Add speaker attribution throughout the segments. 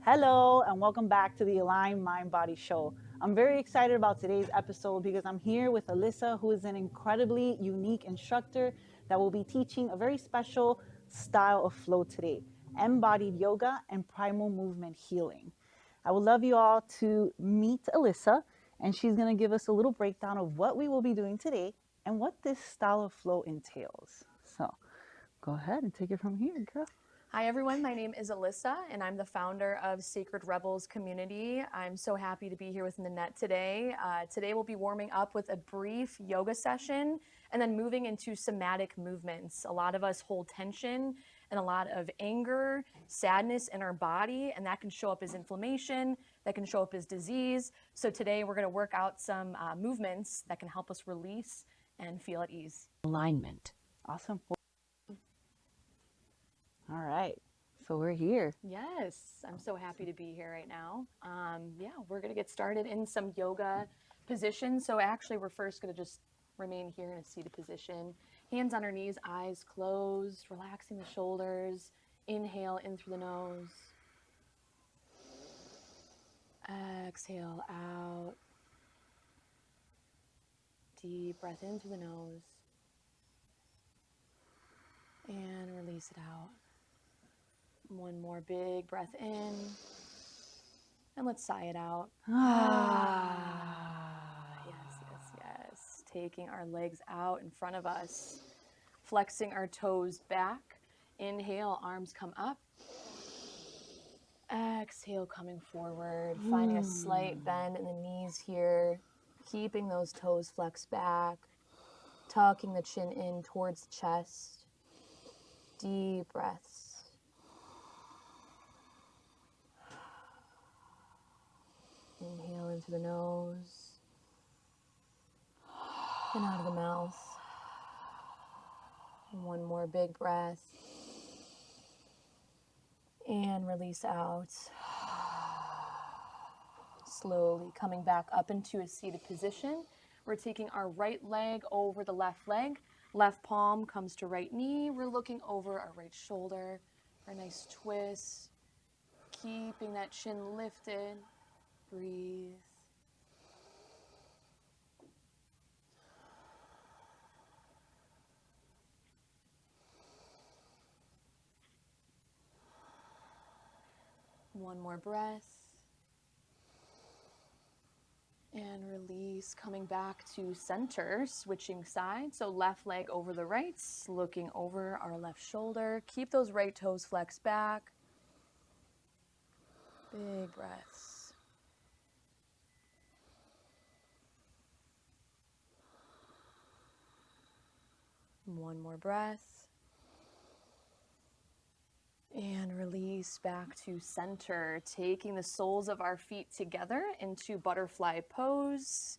Speaker 1: Hello, and welcome back to the Align Mind Body Show. I'm very excited about today's episode because I'm here with Alyssa, who is an incredibly unique instructor that will be teaching a very special style of flow today, embodied yoga and primal movement healing. I would love you all to meet Alyssa, and she's going to give us a little breakdown of what we will be doing today and what this style of flow entails. So go ahead and take it from here, girl.
Speaker 2: Hi everyone, my name is Alyssa and I'm the founder of Sacred Rebels Community. I'm so happy to be here with Nanette today. Today we'll be warming up with a brief yoga session and then moving into somatic movements. A lot of us hold tension and a lot of anger, sadness in our body, and that can show up as inflammation, that can show up as disease. So today we're going to work out some movements that can help us release and feel at ease.
Speaker 3: Alignment.
Speaker 1: Awesome. All right, so we're here.
Speaker 2: Yes, I'm so happy to be here right now. We're going to get started in some yoga positions. So actually, we're first going to just remain here in a seated position. Hands on our knees, eyes closed, relaxing the shoulders. Inhale in through the nose. Exhale out. Deep breath in through the nose. And release it out. One more big breath in. And let's sigh it out. Yes. Taking our legs out in front of us. Flexing our toes back. Inhale, arms come up. Exhale, coming forward. Finding a slight bend in the knees here. Keeping those toes flexed back. Tucking the chin in towards the chest. Deep breaths. Inhale in through the nose and out of the mouth. And one more big breath. And release out. Slowly coming back up into a seated position. We're taking our right leg over the left leg. Left palm comes to right knee. We're looking over our right shoulder for a nice twist. Keeping that chin lifted. Breathe. One more breath. And release, coming back to center, switching sides. So left leg over the right, looking over our left shoulder. Keep those right toes flexed back. Big breaths. One more breath. And release back to center, taking the soles of our feet together into butterfly pose,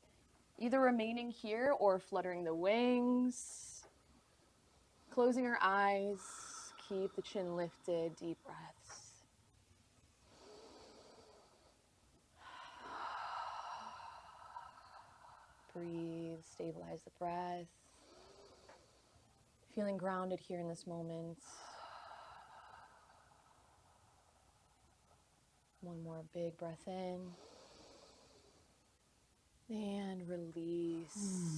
Speaker 2: either remaining here or fluttering the wings. Closing our eyes, keep the chin lifted, deep breaths. Breathe, stabilize the breath. Feeling grounded here in this moment. One more big breath in. And release.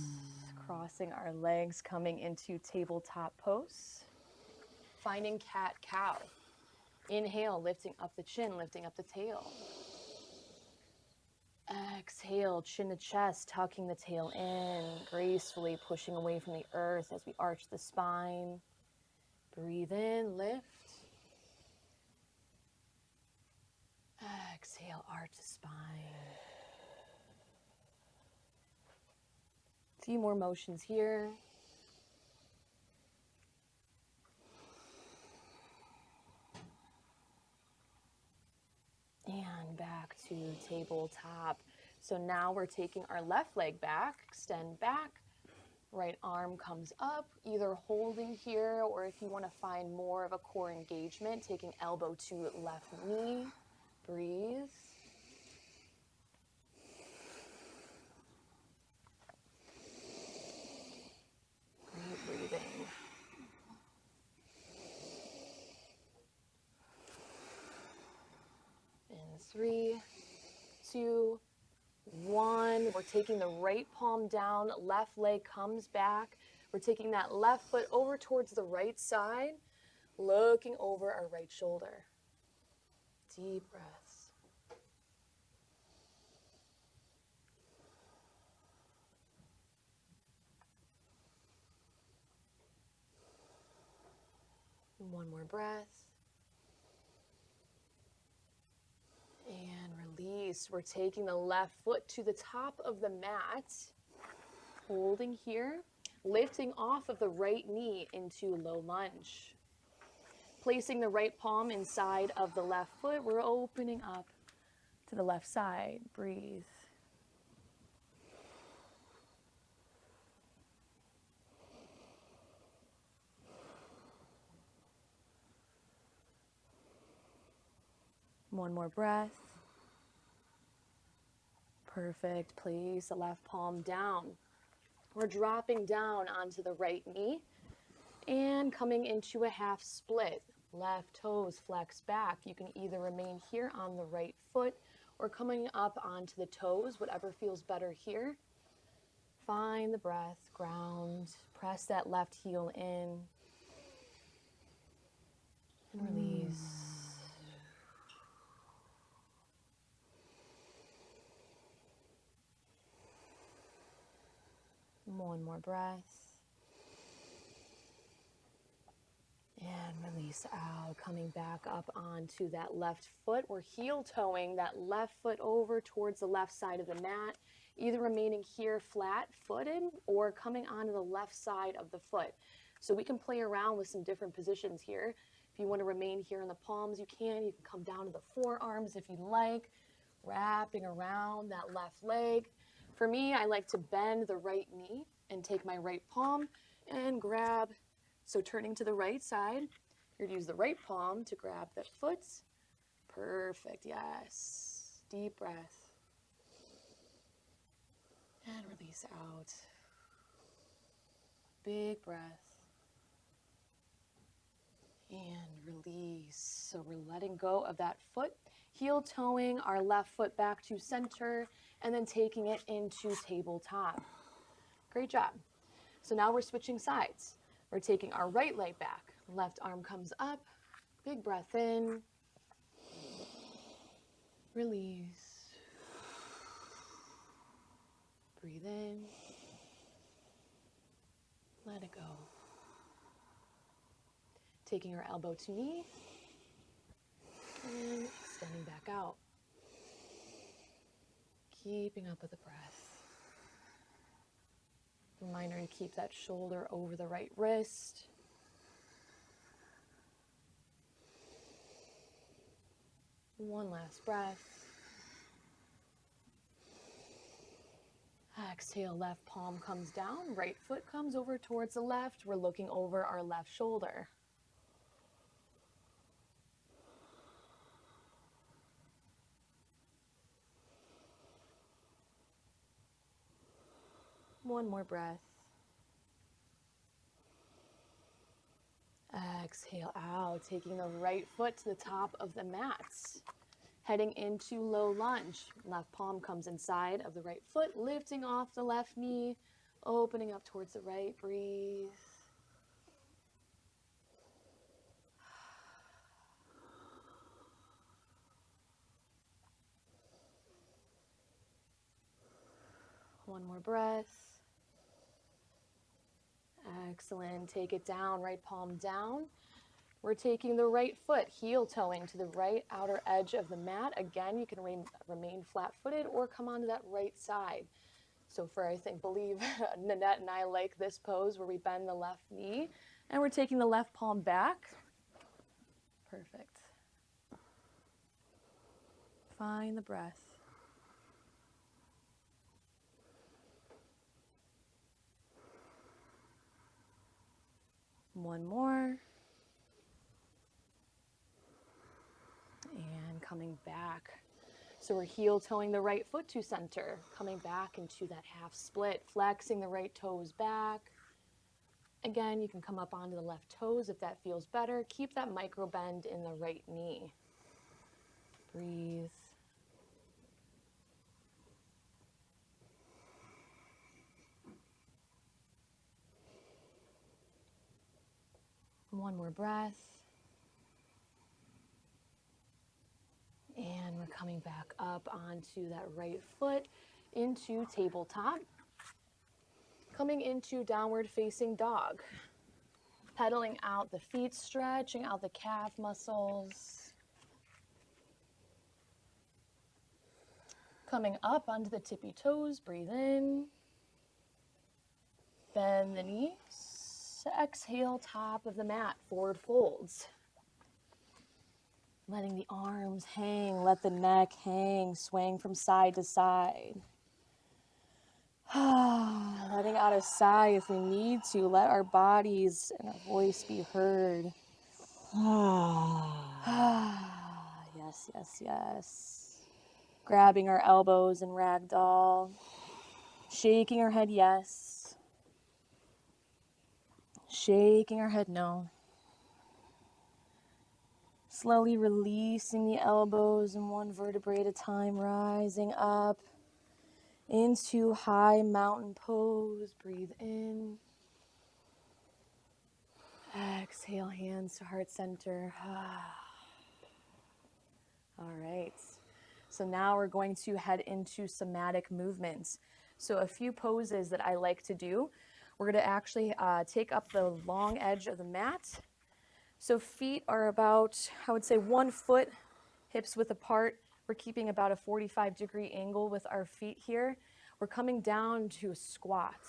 Speaker 2: Crossing our legs, coming into tabletop pose. Finding cat-cow. Inhale, lifting up the chin, lifting up the tail. Exhale, chin to chest, tucking the tail in, gracefully pushing away from the earth as we arch the spine. Breathe in, lift. Exhale, arch the spine. A few more motions here. And back to tabletop. So now we're taking our left leg back, extend back. Right arm comes up, either holding here or if you want to find more of a core engagement, taking elbow to left knee. Breathe. Great breathing. 3, 2, 1. We're taking the right palm down, left leg comes back. We're taking that left foot over towards the right side, looking over our right shoulder. Deep breaths. One more breath. And release. We're taking the left foot to the top of the mat, holding here, lifting off of the right knee into low lunge. Placing the right palm inside of the left foot, we're opening up to the left side. Breathe. One more breath. Perfect. Place the left palm down. We're dropping down onto the right knee and coming into a half split. Left toes flex back. You can either remain here on the right foot or coming up onto the toes, whatever feels better here. Find the breath, ground, press that left heel in, and release. One more breath. And release out, coming back up onto that left foot. We're heel toeing that left foot over towards the left side of the mat, either remaining here flat footed or coming onto the left side of the foot. So we can play around with some different positions here. If you want to remain here in the palms, you can. You can come down to the forearms if you like, wrapping around that left leg. For me, I like to bend the right knee and take my right palm and grab. So turning to the right side, you're going to use the right palm to grab that foot. Perfect, yes. Deep breath. And release out. Big breath. And release. So we're letting go of that foot, heel toeing our left foot back to center, and then taking it into tabletop. Great job. So now we're switching sides. We're taking our right leg back. Left arm comes up. Big breath in. Release. Breathe in. Let it go. Taking our elbow to knee. And extending back out. Keeping up with the breath. Reminder to keep that shoulder over the right wrist. One last breath. Exhale, left palm comes down, right foot comes over towards the left. We're looking over our left shoulder. One more breath. Exhale out, taking the right foot to the top of the mats. Heading into low lunge. Left palm comes inside of the right foot, lifting off the left knee, opening up towards the right. Breathe. One more breath. Excellent. Take it down, right palm down. We're taking the right foot, heel toeing to the right outer edge of the mat. Again, you can remain flat-footed or come onto that right side. So believe Nanette and I like this pose where we bend the left knee and we're taking the left palm back. Perfect. Find the breath. One more. And coming back. So we're heel toeing the right foot to center, coming back into that half split, flexing the right toes back. Again, you can come up onto the left toes if that feels better. Keep that micro bend in the right knee. Breathe. one more breath. And we're coming back up onto that right foot into tabletop. Coming into downward facing dog. Pedaling out the feet, stretching out the calf muscles. Coming up onto the tippy toes, breathe in. Bend the knees. Exhale, top of the mat, forward folds. Letting the arms hang, let the neck hang, swaying from side to side. Letting out a sigh if we need to. Let our bodies and our voice be heard. Yes, yes, yes. Grabbing our elbows in ragdoll. Shaking our head yes. Shaking our head no. Slowly releasing the elbows in one vertebrae at a time, rising up into high mountain pose. Breathe in. Exhale, hands to heart center. All right. So now we're going to head into somatic movements. So a few poses that I like to do. We're going to actually take up the long edge of the mat. So feet are about, I would say 1 foot, hips width apart. We're keeping about a 45-degree angle with our feet here. We're coming down to a squat.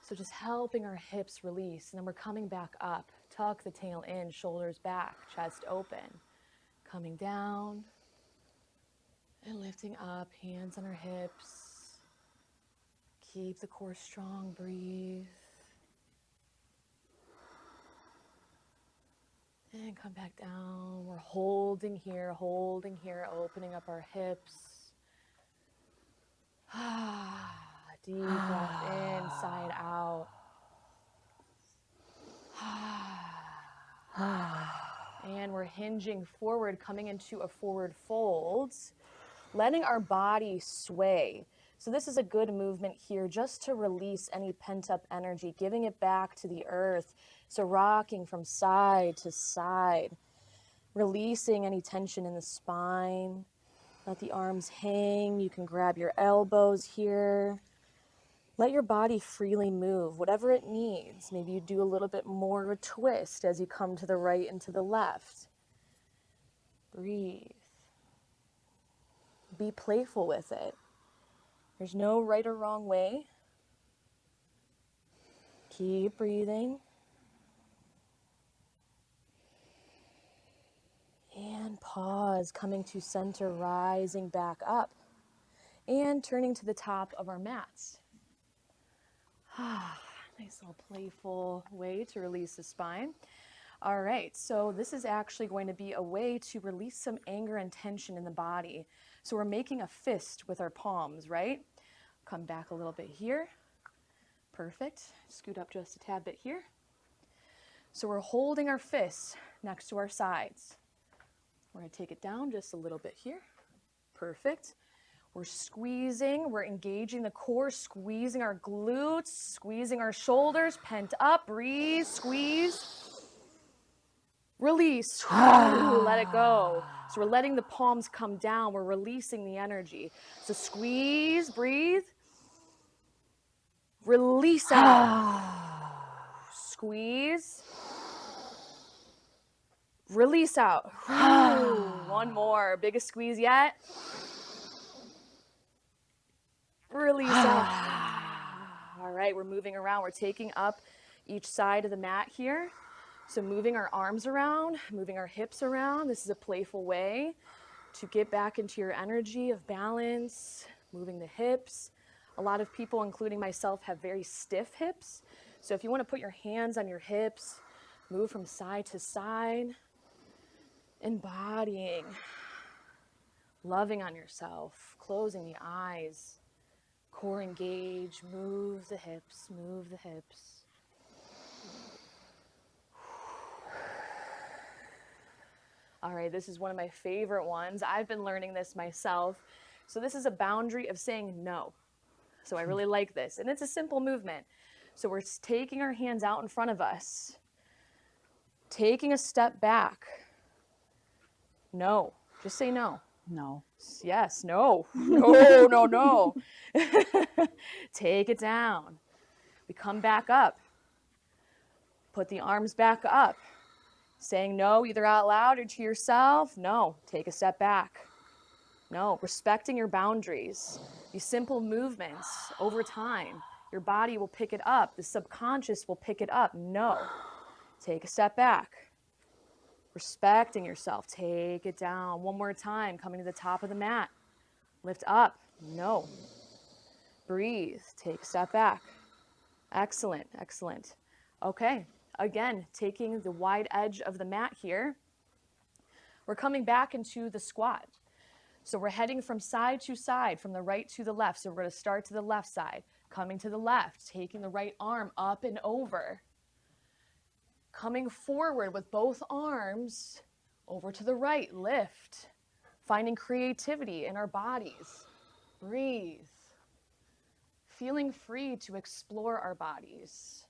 Speaker 2: So just helping our hips release. And then we're coming back up. Tuck the tail in, shoulders back, chest open. Coming down and lifting up, hands on our hips. Keep the core strong, breathe. And come back down. We're holding here, opening up our hips. Deep breath in, side out. And we're hinging forward, coming into a forward fold, letting our body sway. So this is a good movement here just to release any pent-up energy, giving it back to the earth. So rocking from side to side, releasing any tension in the spine. Let the arms hang. You can grab your elbows here. Let your body freely move, whatever it needs. Maybe you do a little bit more of a twist as you come to the right and to the left. Breathe. Be playful with it. There's no right or wrong way. Keep breathing. And pause, coming to center, rising back up. And turning to the top of our mats. Nice little playful way to release the spine. All right, so this is actually going to be a way to release some anger and tension in the body. So we're making a fist with our palms, right? Come back a little bit here. Perfect. Scoot up just a tad bit here. So we're holding our fists next to our sides. We're going to take it down just a little bit here. Perfect. We're squeezing, we're engaging the core, squeezing our glutes, squeezing our shoulders, pent up, breathe, squeeze, release, let it go. So we're letting the palms come down, we're releasing the energy. So squeeze, breathe, release out, squeeze, release out. One more, biggest squeeze yet. Release out. All right, we're moving around. We're taking up each side of the mat here. So moving our arms around, moving our hips around. This is a playful way to get back into your energy of balance, moving the hips. A lot of people, including myself, have very stiff hips. So if you want to put your hands on your hips, move from side to side, embodying, loving on yourself, closing the eyes. Core engage, move the hips, move the hips. All right, this is one of my favorite ones. I've been learning this myself. So this is a boundary of saying no. So I really like this. And it's a simple movement. So we're taking our hands out in front of us. Taking a step back. No. Just say no.
Speaker 1: No.
Speaker 2: Yes, no. No, no, no. Take it down. We come back up. Put the arms back up. Saying no either out loud or to yourself. No. Take a step back. No. Respecting your boundaries. These simple movements over time, your body will pick it up. The subconscious will pick it up. No. Take a step back. Respecting yourself. Take it down. One more time. Coming to the top of the mat. Lift up. No. Breathe. Take a step back. Excellent. Excellent. Okay. Again, taking the wide edge of the mat here. We're coming back into the squat. So we're heading from side to side, from the right to the left. So we're going to start to the left side, coming to the left, taking the right arm up and over. Coming forward with both arms over to the right, lift. Finding creativity in our bodies. Breathe. Feeling free to explore our bodies.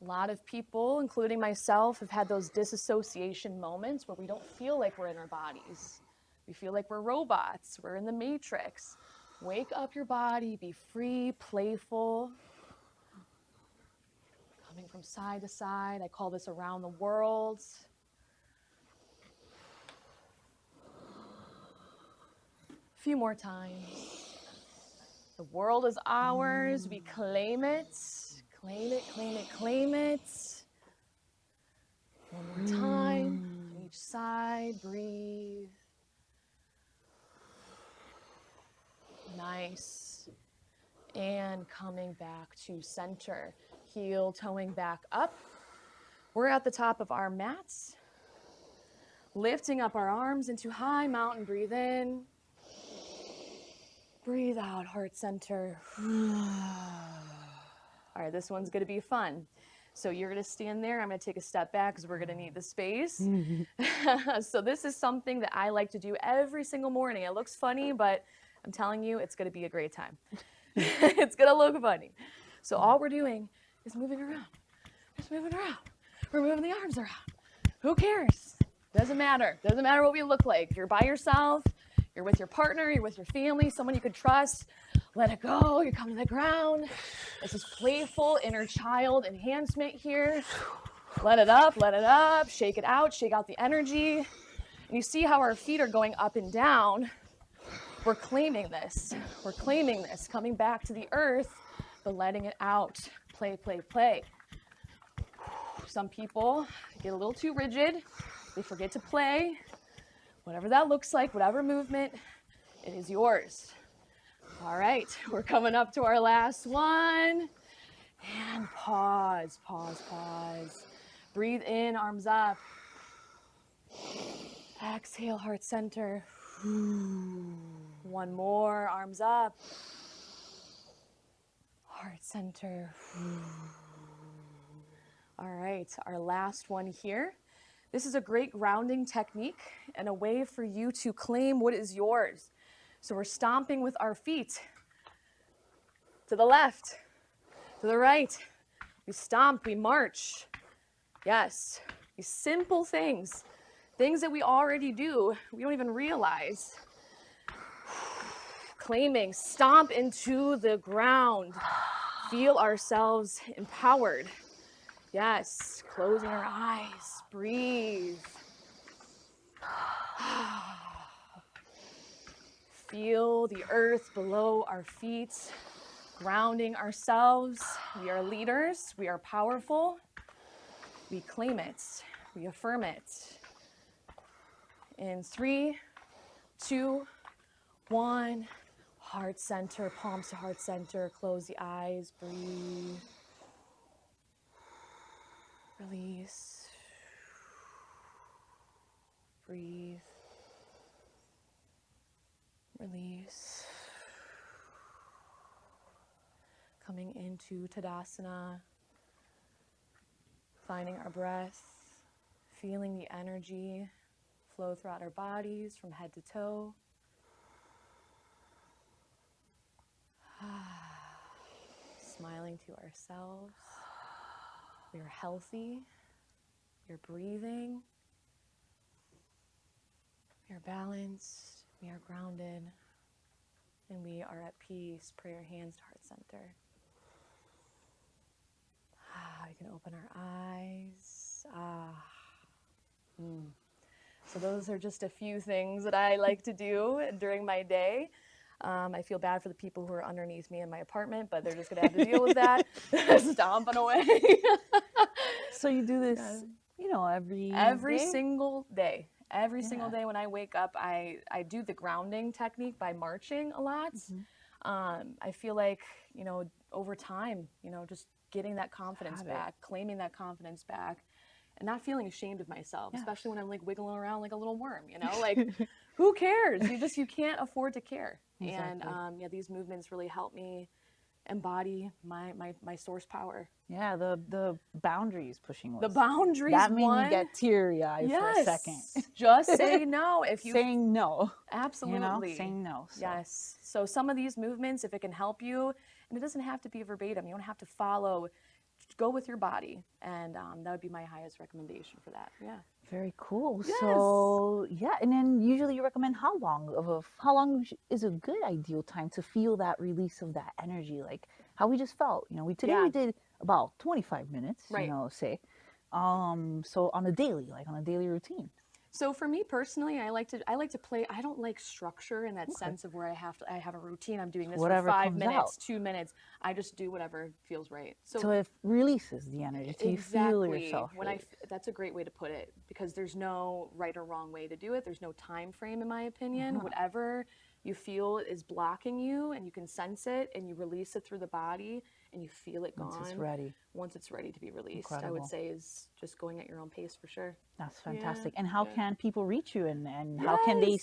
Speaker 2: A lot of people, including myself, have had those disassociation moments where we don't feel like we're in our bodies. We feel like we're robots, we're in the matrix. Wake up your body, be free, playful. Coming from side to side, I call this around the world. A few more times. The world is ours, we claim it. Claim it, claim it, claim it. One more time, on each side, breathe. Nice. And coming back to center. Heel toeing back up. We're at the top of our mats. Lifting up our arms into high mountain. Breathe in. Breathe out, heart center. All right, this one's going to be fun. So you're going to stand there. I'm going to take a step back because we're going to need the space. So this is something that I like to do every single morning. It looks funny, but I'm telling you, it's going to be a great time. It's going to look funny. So all we're doing is moving around. Just moving around. We're moving the arms around. Who cares? Doesn't matter. Doesn't matter what we look like. You're by yourself. You're with your partner. You're with your family. Someone you could trust. Let it go. You come to the ground. This is playful inner child enhancement here. Let it up, shake it out, shake out the energy. And you see how our feet are going up and down. We're claiming this. We're claiming this, coming back to the earth, but letting it out. Play, play, play. Some people get a little too rigid. They forget to play. Whatever that looks like, whatever movement, it is yours. All right, we're coming up to our last one. And pause, pause, pause. Breathe in, arms up. Exhale, heart center. One more, arms up. Heart center. All right, our last one here. This is a great grounding technique and a way for you to claim what is yours. So we're stomping with our feet to the left, to the right. We stomp, we march. Yes, these simple things, things that we already do, we don't even realize. Claiming, stomp into the ground. Feel ourselves empowered. Yes, closing our eyes, breathe. Feel the earth below our feet, grounding ourselves. We are leaders, we are powerful. We claim it, we affirm it. In 3, 2, 1, heart center, palms to heart center, close the eyes, breathe. Release. Breathe. Release. Coming into Tadasana. Finding our breath. Feeling the energy flow throughout our bodies from head to toe. Smiling to ourselves. We are healthy. You're breathing. We are balanced. We are grounded. And we are at peace. Pray your hands to heart center. We can open our eyes. So those are just a few things that I like to do during my day. I feel bad for the people who are underneath me in my apartment, but they're just going to have to deal with that. Stomping away.
Speaker 1: So you do this, every day?
Speaker 2: Single day. Every single day when I wake up, I do the grounding technique by marching a lot. I feel like, over time, just getting that confidence back, claiming that confidence back, and not feeling ashamed of myself, especially when I'm like wiggling around like a little worm, like who cares? You can't afford to care. Exactly. And these movements really help me embody my source power.
Speaker 1: Yeah, the boundaries pushing.
Speaker 2: The boundaries.
Speaker 1: That made me get teary-eyed for a second.
Speaker 2: Just say no. If you
Speaker 1: saying no.
Speaker 2: Absolutely.
Speaker 1: Saying no. So.
Speaker 2: Yes. So some of these movements, if it can help you, and it doesn't have to be verbatim, you don't have to follow, go with your body. And that would be my highest recommendation for that. Yeah.
Speaker 1: Very cool.
Speaker 2: Yes.
Speaker 1: So and then usually you recommend how long is a good ideal time to feel that release of that energy, like how we just felt. We did about 25 minutes.
Speaker 2: Right.
Speaker 1: Say. So on a daily routine.
Speaker 2: So for me personally, I like to play. I don't like structure in that sense of where I have a routine. I'm doing this
Speaker 1: whatever
Speaker 2: for 5 minutes,
Speaker 1: out.
Speaker 2: 2 minutes. I just do whatever feels right.
Speaker 1: So it releases the energy. So
Speaker 2: exactly.
Speaker 1: You feel yourself.
Speaker 2: That's a great way to put it, because there's no right or wrong way to do it. There's no time frame, in my opinion. Whatever you feel is blocking you, and you can sense it, and you release it through the body, and you feel it gone. Once it's ready to be released. Incredible. I would say is just going at your own pace for sure.
Speaker 1: That's fantastic. And how can people reach you, and how can they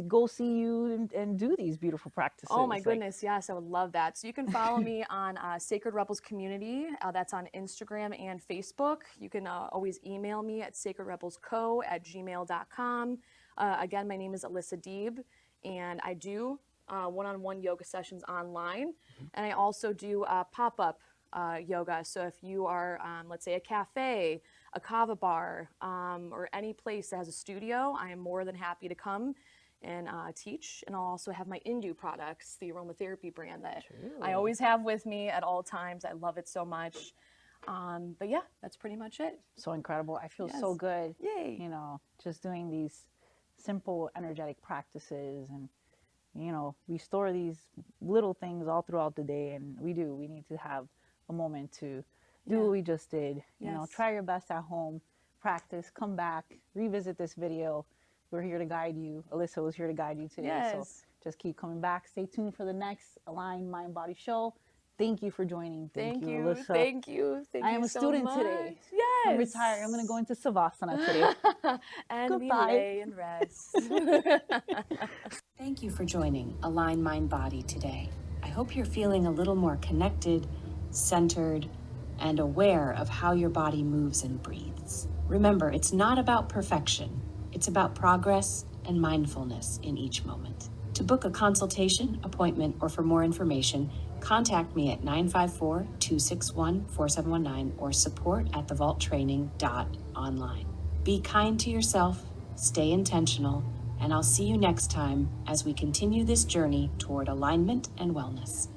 Speaker 1: go see you and do these beautiful practices?
Speaker 2: Oh my goodness, yes, I would love that. So you can follow me on Sacred Rebels Community. That's on Instagram and Facebook. You can always email me at sacredrebelsco@gmail.com. Again, my name is Alyssa Deeb, and I do one-on-one yoga sessions online, and I also do pop-up yoga. So if you are, let's say, a cafe, a kava bar, or any place that has a studio, I am more than happy to come and teach. And I'll also have my Indu products, the aromatherapy brand that I always have with me at all times. I love it so much. But yeah, that's pretty much it.
Speaker 1: So incredible. I feel so good.
Speaker 2: Yay.
Speaker 1: Just doing these simple energetic practices, and we store these little things all throughout the day, and we need to have a moment to do what we just did. Try your best at home, practice, come back, revisit this video. We're here to guide you. Alyssa was here to guide you today. So just keep coming back. Stay tuned for the next Align Mind Body show. Thank you for joining. Thank you, Alyssa.
Speaker 2: Thank you.
Speaker 1: I am a student today.
Speaker 2: Yes.
Speaker 1: I'm retired. I'm going to go into Savasana today.
Speaker 2: And
Speaker 1: goodbye.
Speaker 2: We lay and rest.
Speaker 3: Thank you for joining Align Mind Body today. I hope you're feeling a little more connected, centered, and aware of how your body moves and breathes. Remember, it's not about perfection. It's about progress and mindfulness in each moment. To book a consultation, appointment, or for more information, contact me at 954-261-4719 or support@thevaulttraining.online. Be kind to yourself, stay intentional, and I'll see you next time as we continue this journey toward alignment and wellness.